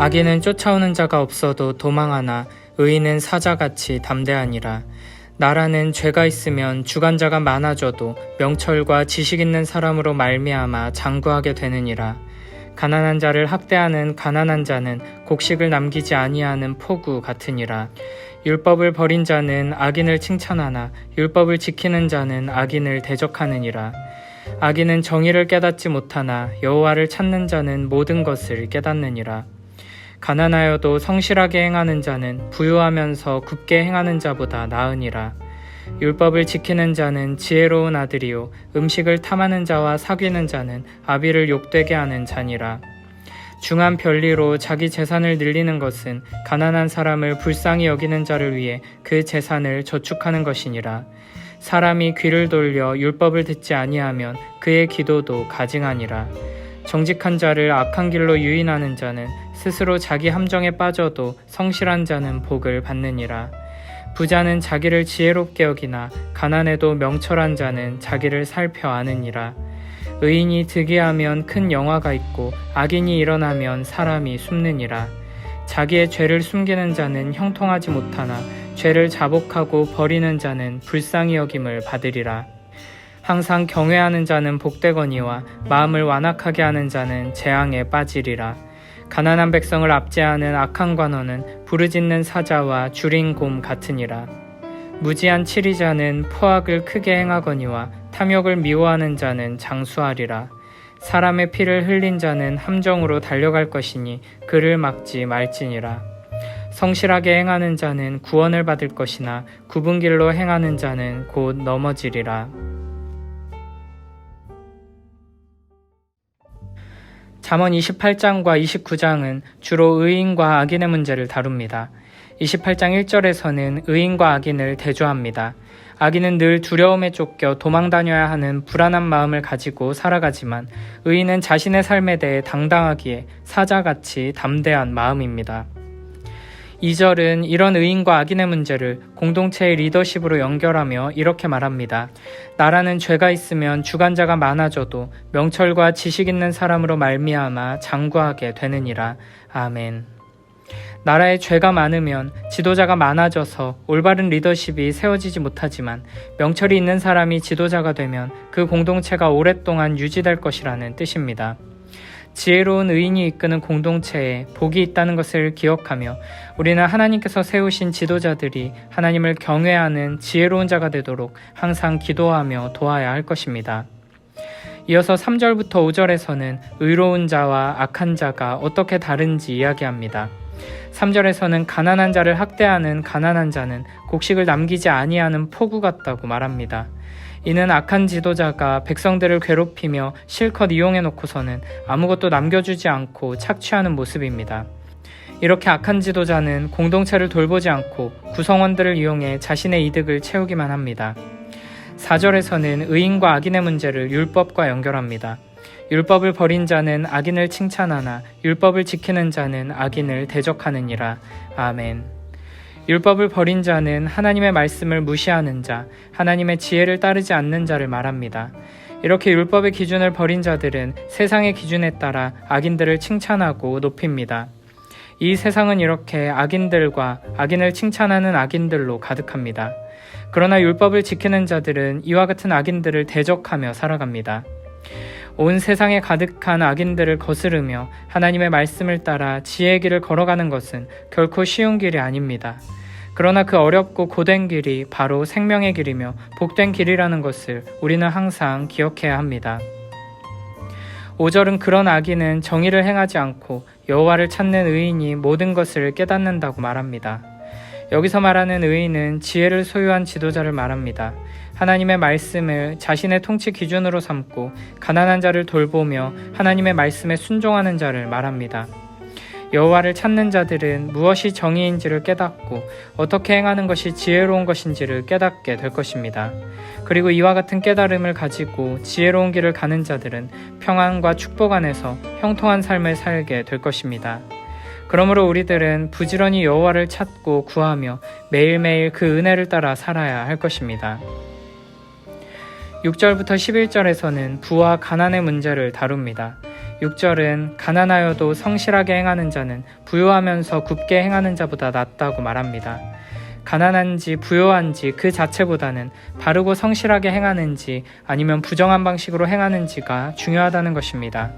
악인은 쫓아오는 자가 없어도 도망하나 의인은 사자같이 담대하니라. 나라는 죄가 있으면 주관자가 많아져도 명철과 지식 있는 사람으로 말미암아 장구하게 되느니라. 가난한 자를 학대하는 가난한 자는 곡식을 남기지 아니하는 포구 같으니라. 율법을 버린 자는 악인을 칭찬하나 율법을 지키는 자는 악인을 대적하느니라. 악인은 정의를 깨닫지 못하나 여호와를 찾는 자는 모든 것을 깨닫느니라. 가난하여도 성실하게 행하는 자는 부유하면서 굽게 행하는 자보다 나으니라. 율법을 지키는 자는 지혜로운 아들이요 음식을 탐하는 자와 사귀는 자는 아비를 욕되게 하는 자니라. 중한 별리로 자기 재산을 늘리는 것은 가난한 사람을 불쌍히 여기는 자를 위해 그 재산을 저축하는 것이니라. 사람이 귀를 돌려 율법을 듣지 아니하면 그의 기도도 가증하니라. 정직한 자를 악한 길로 유인하는 자는 스스로 자기 함정에 빠져도 성실한 자는 복을 받느니라. 부자는 자기를 지혜롭게 여기나 가난해도 명철한 자는 자기를 살펴 아느니라. 의인이 득이하면 큰 영화가 있고 악인이 일어나면 사람이 숨느니라. 자기의 죄를 숨기는 자는 형통하지 못하나 죄를 자복하고 버리는 자는 불쌍히 여김을 받으리라. 항상 경외하는 자는 복되거니와 마음을 완악하게 하는 자는 재앙에 빠지리라. 가난한 백성을 압제하는 악한 관원은 부르짖는 사자와 줄인 곰 같으니라. 무지한 치리자는 포악을 크게 행하거니와 탐욕을 미워하는 자는 장수하리라. 사람의 피를 흘린 자는 함정으로 달려갈 것이니 그를 막지 말지니라. 성실하게 행하는 자는 구원을 받을 것이나 굽은 길로 행하는 자는 곧 넘어지리라. 잠언 28장과 29장은 주로 의인과 악인의 문제를 다룹니다. 28장 1절에서는 의인과 악인을 대조합니다. 악인은 늘 두려움에 쫓겨 도망 다녀야 하는 불안한 마음을 가지고 살아가지만 의인은 자신의 삶에 대해 당당하기에 사자같이 담대한 마음입니다. 2절은 이런 의인과 악인의 문제를 공동체의 리더십으로 연결하며 이렇게 말합니다. 나라는 죄가 있으면 주관자가 많아져도 명철과 지식 있는 사람으로 말미암아 장구하게 되느니라. 아멘. 나라에 죄가 많으면 지도자가 많아져서 올바른 리더십이 세워지지 못하지만 명철이 있는 사람이 지도자가 되면 그 공동체가 오랫동안 유지될 것이라는 뜻입니다. 지혜로운 의인이 이끄는 공동체에 복이 있다는 것을 기억하며 우리는 하나님께서 세우신 지도자들이 하나님을 경외하는 지혜로운 자가 되도록 항상 기도하며 도와야 할 것입니다. 이어서 3절부터 5절에서는 의로운 자와 악한 자가 어떻게 다른지 이야기합니다. 3절에서는 가난한 자를 학대하는 가난한 자는 곡식을 남기지 아니하는 포구 같다고 말합니다. 이는 악한 지도자가 백성들을 괴롭히며 실컷 이용해 놓고서는 아무것도 남겨주지 않고 착취하는 모습입니다. 이렇게 악한 지도자는 공동체를 돌보지 않고 구성원들을 이용해 자신의 이득을 채우기만 합니다. 4절에서는 의인과 악인의 문제를 율법과 연결합니다. 율법을 버린 자는 악인을 칭찬하나 율법을 지키는 자는 악인을 대적하느니라. 아멘. 율법을 버린 자는 하나님의 말씀을 무시하는 자, 하나님의 지혜를 따르지 않는 자를 말합니다. 이렇게 율법의 기준을 버린 자들은 세상의 기준에 따라 악인들을 칭찬하고 높입니다. 이 세상은 이렇게 악인들과 악인을 칭찬하는 악인들로 가득합니다. 그러나 율법을 지키는 자들은 이와 같은 악인들을 대적하며 살아갑니다. 온 세상에 가득한 악인들을 거스르며 하나님의 말씀을 따라 지혜의 길을 걸어가는 것은 결코 쉬운 길이 아닙니다. 그러나 그 어렵고 고된 길이 바로 생명의 길이며 복된 길이라는 것을 우리는 항상 기억해야 합니다. 5절은 그런 악인은 정의를 행하지 않고 여호와를 찾는 의인이 모든 것을 깨닫는다고 말합니다. 여기서 말하는 의인은 지혜를 소유한 지도자를 말합니다. 하나님의 말씀을 자신의 통치 기준으로 삼고 가난한 자를 돌보며 하나님의 말씀에 순종하는 자를 말합니다. 여호와를 찾는 자들은 무엇이 정의인지를 깨닫고 어떻게 행하는 것이 지혜로운 것인지를 깨닫게 될 것입니다. 그리고 이와 같은 깨달음을 가지고 지혜로운 길을 가는 자들은 평안과 축복 안에서 형통한 삶을 살게 될 것입니다. 그러므로 우리들은 부지런히 여호와를 찾고 구하며 매일매일 그 은혜를 따라 살아야 할 것입니다. 6절부터 11절에서는 부와 가난의 문제를 다룹니다. 6절은 가난하여도 성실하게 행하는 자는 부요하면서 굽게 행하는 자보다 낫다고 말합니다. 가난한지 부요한지 그 자체보다는 바르고 성실하게 행하는지 아니면 부정한 방식으로 행하는지가 중요하다는 것입니다.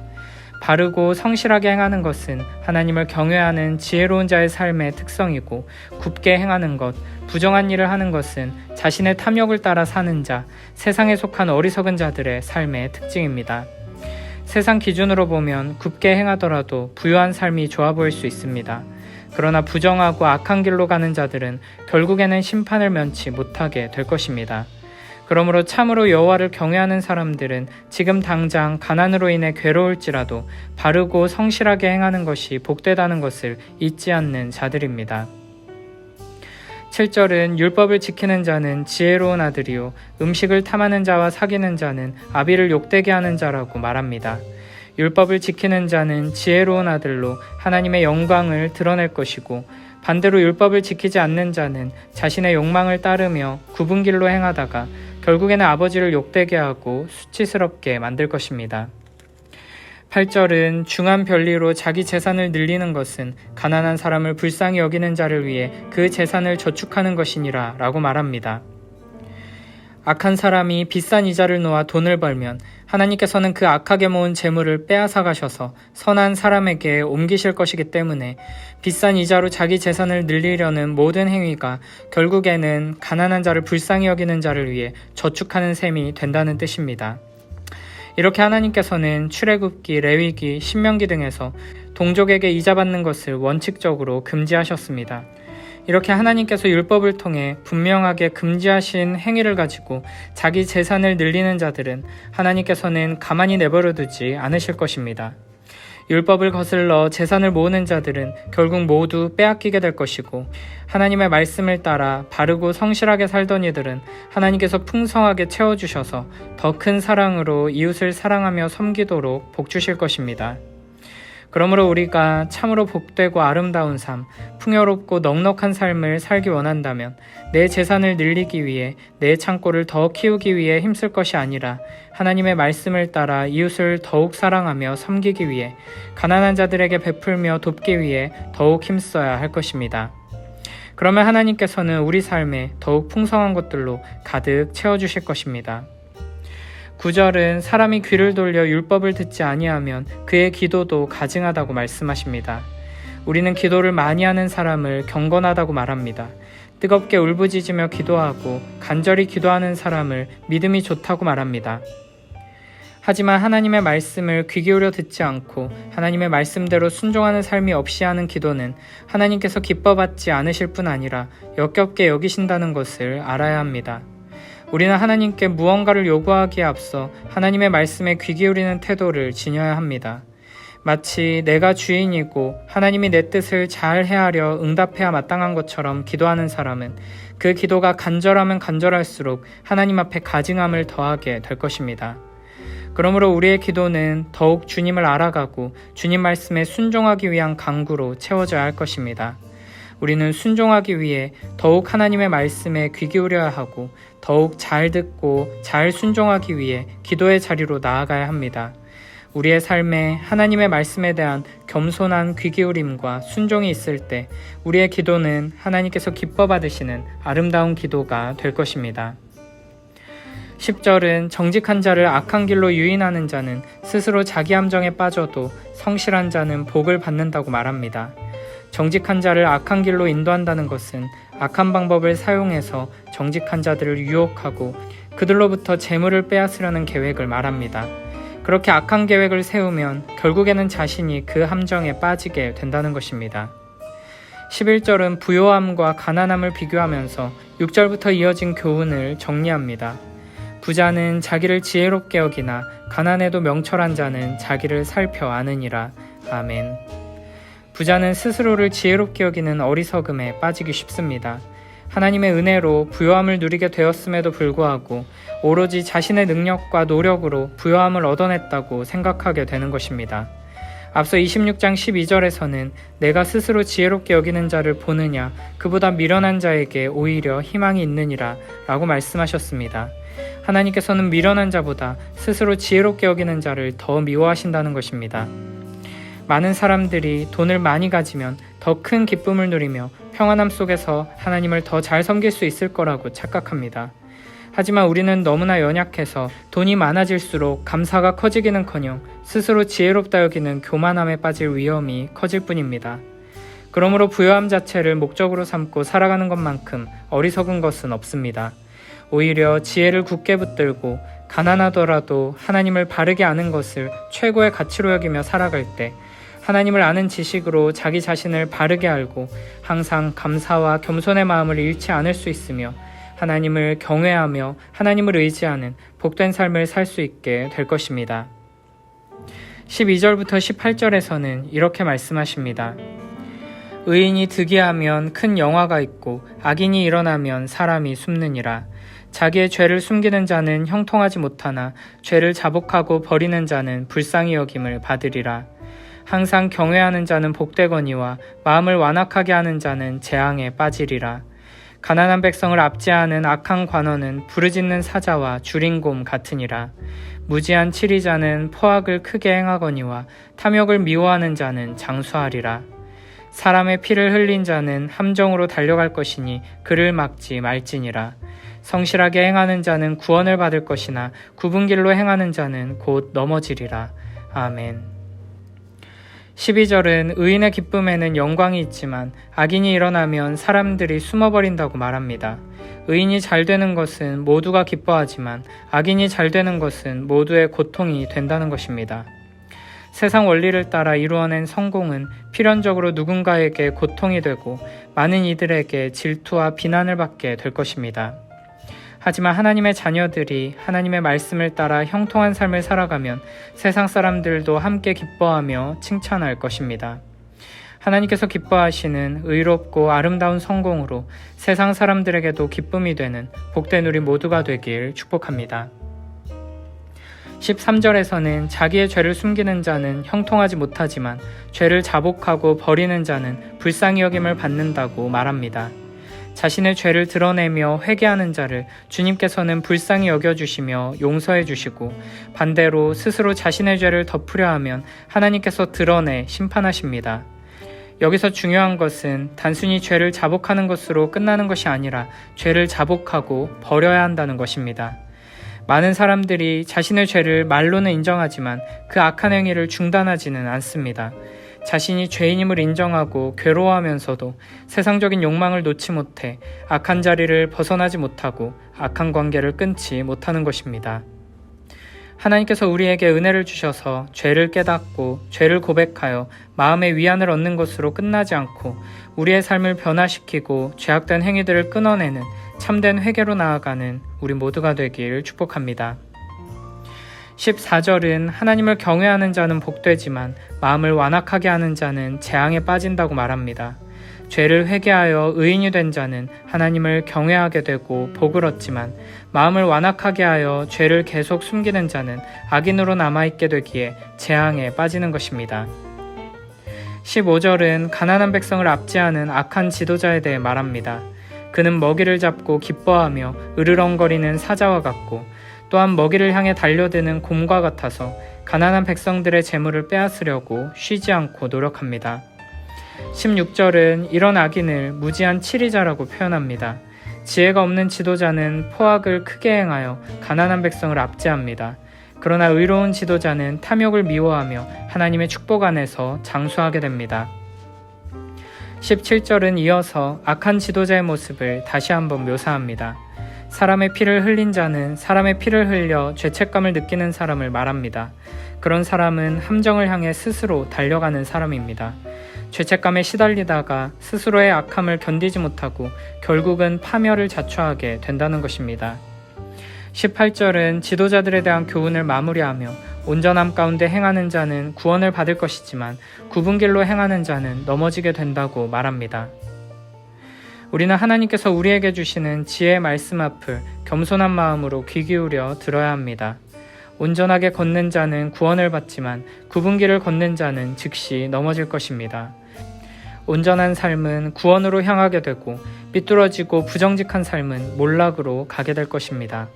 바르고 성실하게 행하는 것은 하나님을 경외하는 지혜로운 자의 삶의 특성이고, 굽게 행하는 것, 부정한 일을 하는 것은 자신의 탐욕을 따라 사는 자, 세상에 속한 어리석은 자들의 삶의 특징입니다. 세상 기준으로 보면 굽게 행하더라도 부유한 삶이 좋아 보일 수 있습니다. 그러나 부정하고 악한 길로 가는 자들은 결국에는 심판을 면치 못하게 될 것입니다. 그러므로 참으로 여호와를 경외하는 사람들은 지금 당장 가난으로 인해 괴로울지라도 바르고 성실하게 행하는 것이 복되다는 것을 잊지 않는 자들입니다. 7절은 율법을 지키는 자는 지혜로운 아들이요 음식을 탐하는 자와 사귀는 자는 아비를 욕되게 하는 자라고 말합니다. 율법을 지키는 자는 지혜로운 아들로 하나님의 영광을 드러낼 것이고, 반대로 율법을 지키지 않는 자는 자신의 욕망을 따르며 굽은 길로 행하다가 결국에는 아버지를 욕되게 하고 수치스럽게 만들 것입니다. 8절은 중한 별리로 자기 재산을 늘리는 것은 가난한 사람을 불쌍히 여기는 자를 위해 그 재산을 저축하는 것이니라 라고 말합니다. 악한 사람이 비싼 이자를 놓아 돈을 벌면 하나님께서는 그 악하게 모은 재물을 빼앗아 가셔서 선한 사람에게 옮기실 것이기 때문에 비싼 이자로 자기 재산을 늘리려는 모든 행위가 결국에는 가난한 자를 불쌍히 여기는 자를 위해 저축하는 셈이 된다는 뜻입니다. 이렇게 하나님께서는 출애굽기, 레위기, 신명기 등에서 동족에게 이자 받는 것을 원칙적으로 금지하셨습니다. 이렇게 하나님께서 율법을 통해 분명하게 금지하신 행위를 가지고 자기 재산을 늘리는 자들은 하나님께서는 가만히 내버려 두지 않으실 것입니다. 율법을 거슬러 재산을 모으는 자들은 결국 모두 빼앗기게 될 것이고, 하나님의 말씀을 따라 바르고 성실하게 살던 이들은 하나님께서 풍성하게 채워주셔서 더 큰 사랑으로 이웃을 사랑하며 섬기도록 복 주실 것입니다. 그러므로 우리가 참으로 복되고 아름다운 삶, 풍요롭고 넉넉한 삶을 살기 원한다면 내 재산을 늘리기 위해 내 창고를 더 키우기 위해 힘쓸 것이 아니라 하나님의 말씀을 따라 이웃을 더욱 사랑하며 섬기기 위해 가난한 자들에게 베풀며 돕기 위해 더욱 힘써야 할 것입니다. 그러면 하나님께서는 우리 삶에 더욱 풍성한 것들로 가득 채워주실 것입니다. 9절은 사람이 귀를 돌려 율법을 듣지 아니하면 그의 기도도 가증하다고 말씀하십니다. 우리는 기도를 많이 하는 사람을 경건하다고 말합니다. 뜨겁게 울부짖으며 기도하고 간절히 기도하는 사람을 믿음이 좋다고 말합니다. 하지만 하나님의 말씀을 귀 기울여 듣지 않고 하나님의 말씀대로 순종하는 삶이 없이 하는 기도는 하나님께서 기뻐받지 않으실 뿐 아니라 역겹게 여기신다는 것을 알아야 합니다. 우리는 하나님께 무언가를 요구하기에 앞서 하나님의 말씀에 귀 기울이는 태도를 지녀야 합니다. 마치 내가 주인이고 하나님이 내 뜻을 잘 헤아려 응답해야 마땅한 것처럼 기도하는 사람은 그 기도가 간절하면 간절할수록 하나님 앞에 가증함을 더하게 될 것입니다. 그러므로 우리의 기도는 더욱 주님을 알아가고 주님 말씀에 순종하기 위한 간구로 채워져야 할 것입니다. 우리는 순종하기 위해 더욱 하나님의 말씀에 귀 기울여야 하고 더욱 잘 듣고 잘 순종하기 위해 기도의 자리로 나아가야 합니다. 우리의 삶에 하나님의 말씀에 대한 겸손한 귀 기울임과 순종이 있을 때 우리의 기도는 하나님께서 기뻐 받으시는 아름다운 기도가 될 것입니다. 10절은 정직한 자를 악한 길로 유인하는 자는 스스로 자기 함정에 빠져도 성실한 자는 복을 받는다고 말합니다. 정직한 자를 악한 길로 인도한다는 것은 악한 방법을 사용해서 정직한 자들을 유혹하고 그들로부터 재물을 빼앗으려는 계획을 말합니다. 그렇게 악한 계획을 세우면 결국에는 자신이 그 함정에 빠지게 된다는 것입니다. 11절은 부요함과 가난함을 비교하면서 6절부터 이어진 교훈을 정리합니다. 부자는 자기를 지혜롭게 여기나 가난해도 명철한 자는 자기를 살펴 아느니라. 아멘. 부자는 스스로를 지혜롭게 여기는 어리석음에 빠지기 쉽습니다. 하나님의 은혜로 부요함을 누리게 되었음에도 불구하고 오로지 자신의 능력과 노력으로 부요함을 얻어냈다고 생각하게 되는 것입니다. 앞서 26장 12절에서는 내가 스스로 지혜롭게 여기는 자를 보느냐 그보다 미련한 자에게 오히려 희망이 있느니라 라고 말씀하셨습니다. 하나님께서는 미련한 자보다 스스로 지혜롭게 여기는 자를 더 미워하신다는 것입니다. 많은 사람들이 돈을 많이 가지면 더 큰 기쁨을 누리며 평안함 속에서 하나님을 더 잘 섬길 수 있을 거라고 착각합니다. 하지만 우리는 너무나 연약해서 돈이 많아질수록 감사가 커지기는커녕 스스로 지혜롭다 여기는 교만함에 빠질 위험이 커질 뿐입니다. 그러므로 부요함 자체를 목적으로 삼고 살아가는 것만큼 어리석은 것은 없습니다. 오히려 지혜를 굳게 붙들고 가난하더라도 하나님을 바르게 아는 것을 최고의 가치로 여기며 살아갈 때 하나님을 아는 지식으로 자기 자신을 바르게 알고 항상 감사와 겸손의 마음을 잃지 않을 수 있으며 하나님을 경외하며 하나님을 의지하는 복된 삶을 살 수 있게 될 것입니다. 12절부터 18절에서는 이렇게 말씀하십니다. 의인이 득이하면 큰 영화가 있고 악인이 일어나면 사람이 숨느니라. 자기의 죄를 숨기는 자는 형통하지 못하나 죄를 자복하고 버리는 자는 불쌍히 여김을 받으리라. 항상 경외하는 자는 복되거니와 마음을 완악하게 하는 자는 재앙에 빠지리라. 가난한 백성을 압제하는 악한 관원은 부르짖는 사자와 주린곰 같으니라. 무지한 치리자는 포악을 크게 행하거니와 탐욕을 미워하는 자는 장수하리라. 사람의 피를 흘린 자는 함정으로 달려갈 것이니 그를 막지 말지니라. 성실하게 행하는 자는 구원을 받을 것이나 굽은 길로 행하는 자는 곧 넘어지리라. 아멘. 12절은 의인의 기쁨에는 영광이 있지만 악인이 일어나면 사람들이 숨어버린다고 말합니다. 의인이 잘 되는 것은 모두가 기뻐하지만 악인이 잘 되는 것은 모두의 고통이 된다는 것입니다. 세상 원리를 따라 이루어낸 성공은 필연적으로 누군가에게 고통이 되고 많은 이들에게 질투와 비난을 받게 될 것입니다. 하지만 하나님의 자녀들이 하나님의 말씀을 따라 형통한 삶을 살아가면 세상 사람들도 함께 기뻐하며 칭찬할 것입니다. 하나님께서 기뻐하시는 의롭고 아름다운 성공으로 세상 사람들에게도 기쁨이 되는 복된 우리 모두가 되길 축복합니다. 13절에서는 자기의 죄를 숨기는 자는 형통하지 못하지만 죄를 자복하고 버리는 자는 불쌍히 여김을 받는다고 말합니다. 자신의 죄를 드러내며 회개하는 자를 주님께서는 불쌍히 여겨주시며 용서해 주시고 반대로 스스로 자신의 죄를 덮으려 하면 하나님께서 드러내 심판하십니다. 여기서 중요한 것은 단순히 죄를 자복하는 것으로 끝나는 것이 아니라 죄를 자복하고 버려야 한다는 것입니다. 많은 사람들이 자신의 죄를 말로는 인정하지만 그 악한 행위를 중단하지는 않습니다. 자신이 죄인임을 인정하고 괴로워하면서도 세상적인 욕망을 놓지 못해 악한 자리를 벗어나지 못하고 악한 관계를 끊지 못하는 것입니다. 하나님께서 우리에게 은혜를 주셔서 죄를 깨닫고 죄를 고백하여 마음의 위안을 얻는 것으로 끝나지 않고 우리의 삶을 변화시키고 죄악된 행위들을 끊어내는 참된 회개로 나아가는 우리 모두가 되길 축복합니다. 14절은 하나님을 경외하는 자는 복되지만 마음을 완악하게 하는 자는 재앙에 빠진다고 말합니다. 죄를 회개하여 의인이 된 자는 하나님을 경외하게 되고 복을 얻지만 마음을 완악하게 하여 죄를 계속 숨기는 자는 악인으로 남아있게 되기에 재앙에 빠지는 것입니다. 15절은 가난한 백성을 압제하는 악한 지도자에 대해 말합니다. 그는 먹이를 잡고 기뻐하며 으르렁거리는 사자와 같고 또한 먹이를 향해 달려드는 곰과 같아서 가난한 백성들의 재물을 빼앗으려고 쉬지 않고 노력합니다. 16절은 이런 악인을 무지한 치리자라고 표현합니다. 지혜가 없는 지도자는 포악을 크게 행하여 가난한 백성을 압제합니다. 그러나 의로운 지도자는 탐욕을 미워하며 하나님의 축복 안에서 장수하게 됩니다. 17절은 이어서 악한 지도자의 모습을 다시 한번 묘사합니다. 사람의 피를 흘린 자는 사람의 피를 흘려 죄책감을 느끼는 사람을 말합니다. 그런 사람은 함정을 향해 스스로 달려가는 사람입니다. 죄책감에 시달리다가 스스로의 악함을 견디지 못하고 결국은 파멸을 자초하게 된다는 것입니다. 18절은 지도자들에 대한 교훈을 마무리하며 온전함 가운데 행하는 자는 구원을 받을 것이지만 굽은 길로 행하는 자는 넘어지게 된다고 말합니다. 우리는 하나님께서 우리에게 주시는 지혜의 말씀 앞을 겸손한 마음으로 귀 기울여 들어야 합니다. 온전하게 걷는 자는 구원을 받지만 굽은 길을 걷는 자는 즉시 넘어질 것입니다. 온전한 삶은 구원으로 향하게 되고 삐뚤어지고 부정직한 삶은 몰락으로 가게 될 것입니다.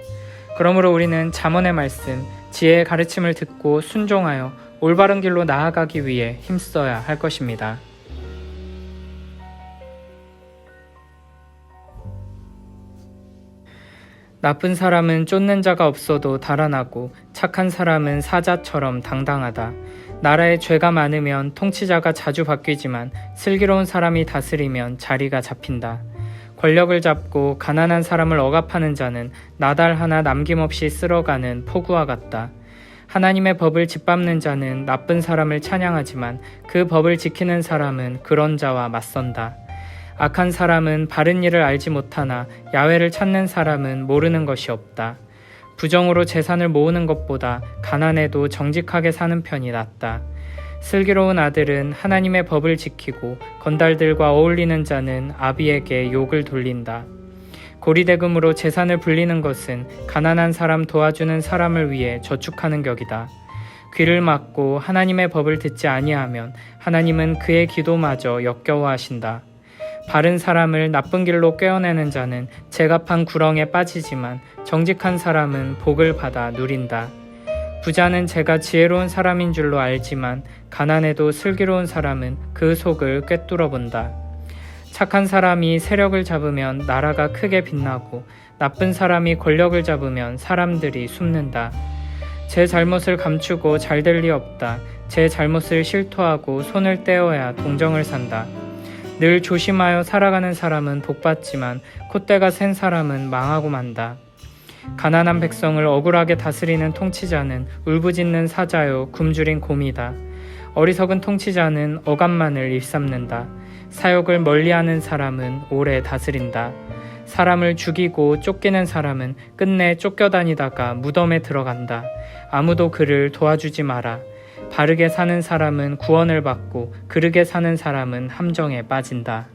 그러므로 우리는 잠언의 말씀, 지혜의 가르침을 듣고 순종하여 올바른 길로 나아가기 위해 힘써야 할 것입니다. 나쁜 사람은 쫓는 자가 없어도 달아나고 착한 사람은 사자처럼 당당하다. 나라에 죄가 많으면 통치자가 자주 바뀌지만 슬기로운 사람이 다스리면 자리가 잡힌다. 권력을 잡고 가난한 사람을 억압하는 자는 나달 하나 남김없이 쓸어가는 폭우와 같다. 하나님의 법을 짓밟는 자는 나쁜 사람을 찬양하지만 그 법을 지키는 사람은 그런 자와 맞선다. 악한 사람은 바른 일을 알지 못하나 야훼를 찾는 사람은 모르는 것이 없다. 부정으로 재산을 모으는 것보다 가난해도 정직하게 사는 편이 낫다. 슬기로운 아들은 하나님의 법을 지키고 건달들과 어울리는 자는 아비에게 욕을 돌린다. 고리대금으로 재산을 불리는 것은 가난한 사람 도와주는 사람을 위해 저축하는 격이다. 귀를 막고 하나님의 법을 듣지 아니하면 하나님은 그의 기도마저 역겨워하신다. 바른 사람을 나쁜 길로 꿰어내는 자는 제갑한 구렁에 빠지지만 정직한 사람은 복을 받아 누린다. 부자는 제가 지혜로운 사람인 줄로 알지만 가난해도 슬기로운 사람은 그 속을 꿰뚫어 본다. 착한 사람이 세력을 잡으면 나라가 크게 빛나고 나쁜 사람이 권력을 잡으면 사람들이 숨는다. 제 잘못을 감추고 잘 될 리 없다. 제 잘못을 실토하고 손을 떼어야 동정을 산다. 늘 조심하여 살아가는 사람은 복받지만 콧대가 센 사람은 망하고 만다. 가난한 백성을 억울하게 다스리는 통치자는 울부짖는 사자요 굶주린 곰이다. 어리석은 통치자는 억압만을 일삼는다. 사욕을 멀리하는 사람은 오래 다스린다. 사람을 죽이고 쫓기는 사람은 끝내 쫓겨다니다가 무덤에 들어간다. 아무도 그를 도와주지 마라. 바르게 사는 사람은 구원을 받고 그르게 사는 사람은 함정에 빠진다.